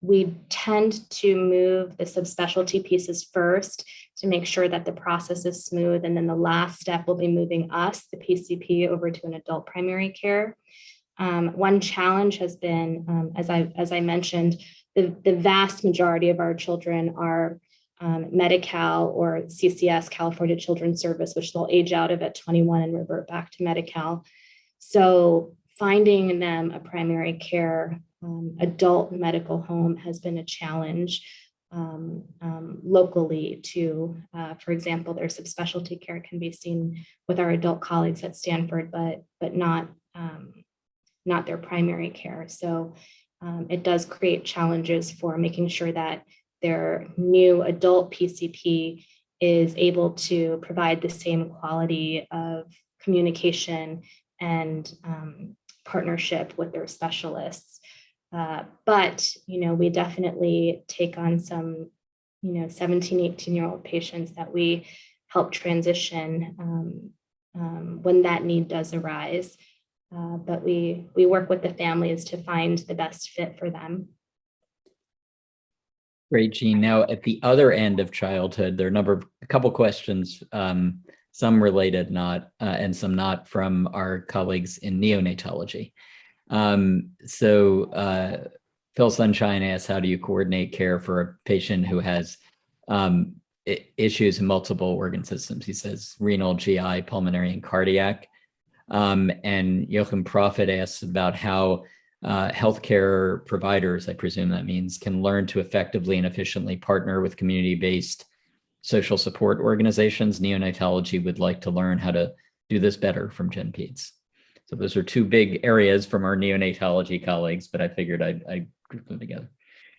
S3: We tend to move the subspecialty pieces first to make sure that the process is smooth. And then the last step will be moving us, the PCP, over to an adult primary care. One challenge has been, as I mentioned, the vast majority of our children are Medi-Cal or CCS, California Children's Service, which they'll age out of at 21 and revert back to Medi-Cal. So finding them a primary care adult medical home has been a challenge locally too. For example, their subspecialty care can be seen with our adult colleagues at Stanford, but not their primary care. So it does create challenges for making sure that their new adult PCP is able to provide the same quality of communication and partnership with their specialists. But we definitely take on some 17, 18-year-old patients that we help transition when that need does arise. But we work with the families to find the best fit for them.
S2: Great, Jean. Now, at the other end of childhood, there are a couple questions, some related, and some not, from our colleagues in neonatology. Phil Sunshine asks, how do you coordinate care for a patient who has issues in multiple organ systems? He says renal, GI, pulmonary, and cardiac. And Joachim Profit asks about how healthcare providers, I presume that means, can learn to effectively and efficiently partner with community-based social support organizations. Neonatology would like to learn how to do this better from Gen Peds. So those are two big areas from our neonatology colleagues, but I figured I'd group them together.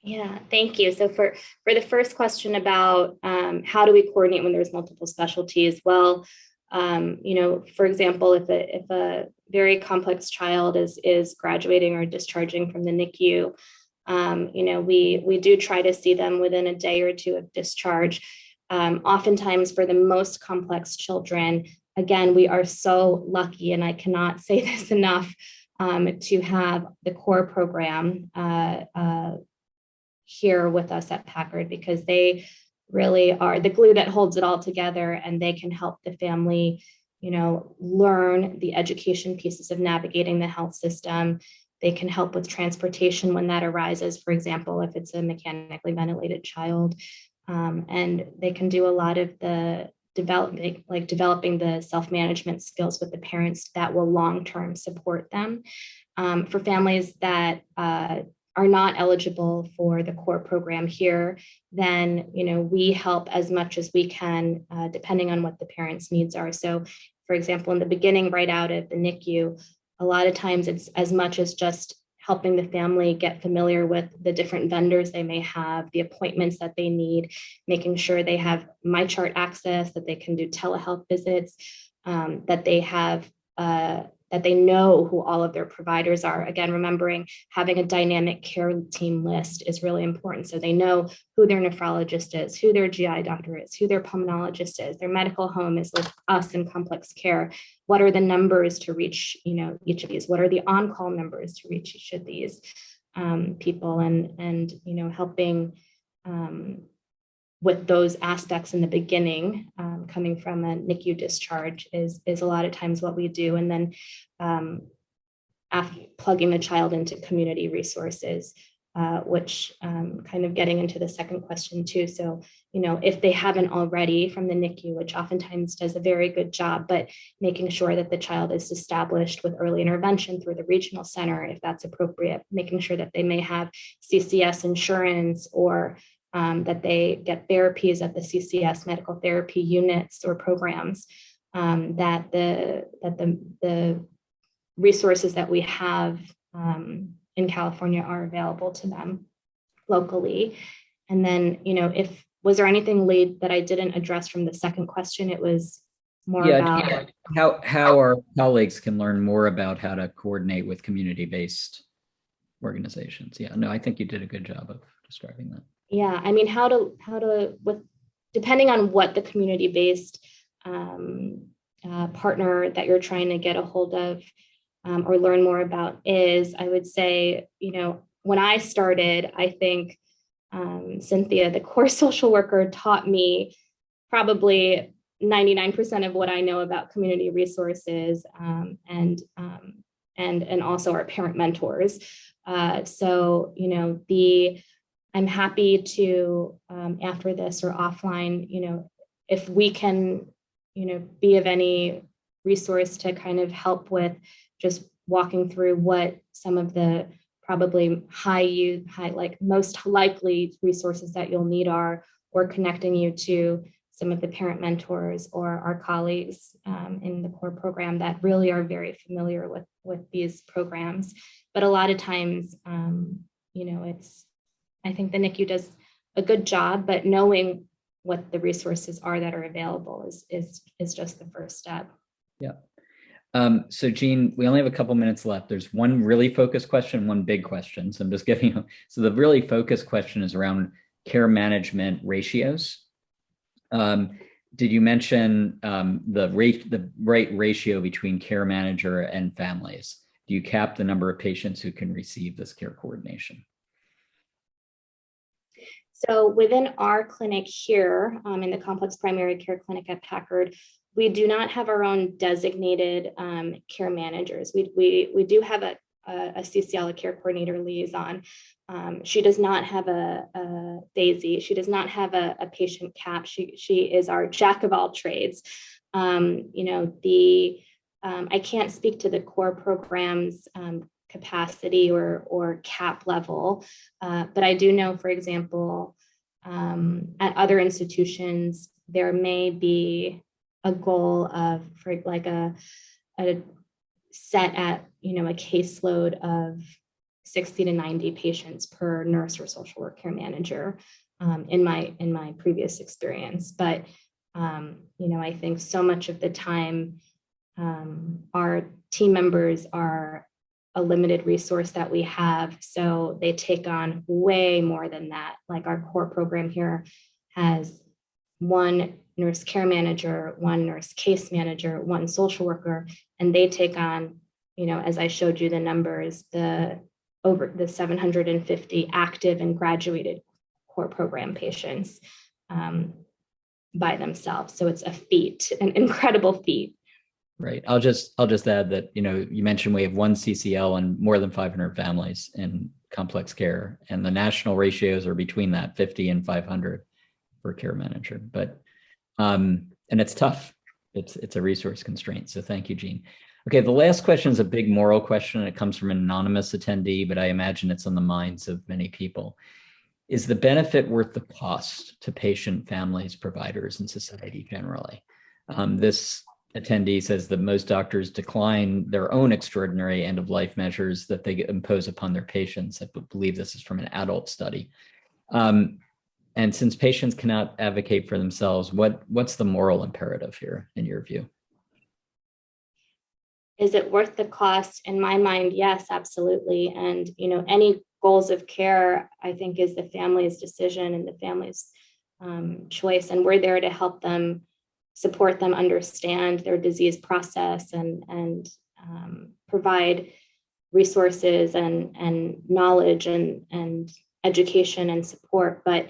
S3: Yeah, thank you. So for the first question about how do we coordinate when there's multiple specialties? Well, for example, if a very complex child is graduating or discharging from the NICU, we do try to see them within a day or two of discharge. Oftentimes for the most complex children, again, we are so lucky, and I cannot say this enough, to have the core program here with us at Packard, because they really are the glue that holds it all together, and they can help the family, learn the education pieces of navigating the health system. They can help with transportation when that arises, for example, if it's a mechanically ventilated child. And they can do a lot of the developing the self-management skills with the parents that will long-term support them. For families that are not eligible for the core program here, then we help as much as we can, depending on what the parents' needs are. So if for example, in the beginning, right out of the NICU, a lot of times it's as much as just helping the family get familiar with the different vendors they may have, the appointments that they need, making sure they have MyChart access, that they can do telehealth visits, that they have that they know who all of their providers are. Again, remembering having a dynamic care team list is really important. So they know who their nephrologist is, who their GI doctor is, who their pulmonologist is, their medical home is with us in complex care. What are the numbers to reach, each of these? What are the on-call numbers to reach each of these people? And helping with those aspects in the beginning, coming from a NICU discharge is a lot of times what we do. And then after plugging the child into community resources, which kind of getting into the second question too. So, if they haven't already from the NICU, which oftentimes does a very good job, but making sure that the child is established with early intervention through the regional center, if that's appropriate, making sure that they may have CCS insurance or that they get therapies at the CCS medical therapy units or programs, that the resources that we have in California are available to them locally. And then, was there anything late that I didn't address from the second question? It was more about
S2: how our colleagues can learn more about how to coordinate with community-based organizations. Yeah, no, I think you did a good job of describing that.
S3: Yeah, I mean, how to with depending on what the community-based partner that you're trying to get a hold of or learn more about is, I would say, when I started, I think Cynthia, the core social worker, taught me probably 99% of what I know about community resources and also our parent mentors. So, I'm happy to, after this or offline, if we can, be of any resource to kind of help with just walking through what some of the probably most likely resources that you'll need are, or connecting you to some of the parent mentors or our colleagues in the core program that really are very familiar with these programs. But a lot of times, I think the NICU does a good job, but knowing what the resources are that are available is just the first step.
S2: Yeah. So Jean, we only have a couple minutes left. There's one really focused question, one big question. So I'm just giving you, so the really focused question is around care management ratios. Did you mention the right ratio between care manager and families? Do you cap the number of patients who can receive this care coordination?
S3: So within our clinic here in the complex primary care clinic at Packard, we do not have our own designated care managers. We do have a CCL, a care coordinator liaison. She does not have a Daisy. She does not have a patient cap. She is our jack of all trades. I can't speak to the core program's capacity or cap level, but I do know, for example, at other institutions, there may be a goal of for like a set at a caseload of 60 to 90 patients per nurse or social work care manager in my previous experience. But I think so much of the time our team members are a limited resource that we have, so they take on way more than that. Like our core program here has one nurse care manager, one nurse case manager, one social worker, and they take on, as I showed you the numbers, over the 750 active and graduated core program patients by themselves. So it's a feat, an incredible feat.
S2: Right. I'll just add that, you mentioned we have one CCL and more than 500 families in complex care, and the national ratios are between that 50 and 500 for care manager. But and it's tough. It's a resource constraint. So thank you, Jean. Okay, the last question is a big moral question. It comes from an anonymous attendee, but I imagine it's on the minds of many people. Is the benefit worth the cost to patient, families, providers, and society generally? This attendee says that most doctors decline their own extraordinary end-of-life measures that they impose upon their patients. I believe this is from an adult study. And since patients cannot advocate for themselves, what's the moral imperative here in your view?
S3: Is it worth the cost? In my mind, yes, absolutely. And, any goals of care, I think, is the family's decision and the family's choice. And we're there to help them, support them, understand their disease process, and provide resources and knowledge and education and support. But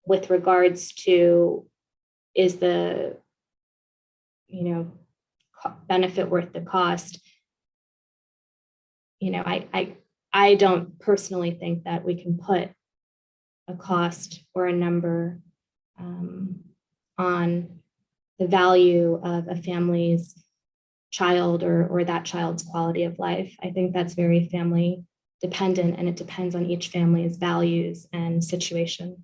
S3: with regards to, is the benefit worth the cost? I don't personally think that we can put a cost or a number on the value of a family's child or that child's quality of life. I think that's very family dependent, and it depends on each family's values and situation.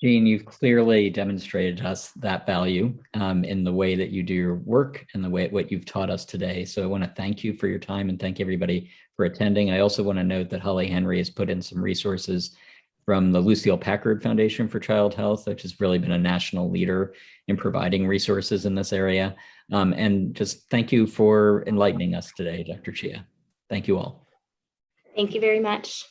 S2: Jean, you've clearly demonstrated us that value in the way that you do your work and the way what you've taught us today. So I want to thank you for your time and thank everybody for attending. I also want to note that Holly Henry has put in some resources from the Lucille Packard Foundation for Child Health, which has really been a national leader in providing resources in this area. And just thank you for enlightening us today, Dr. Chia. Thank you all.
S3: Thank you very much.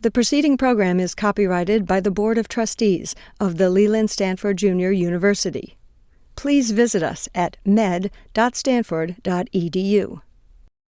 S4: The preceding program is copyrighted by the Board of Trustees of the Leland Stanford Junior University. Please visit us at med.stanford.edu.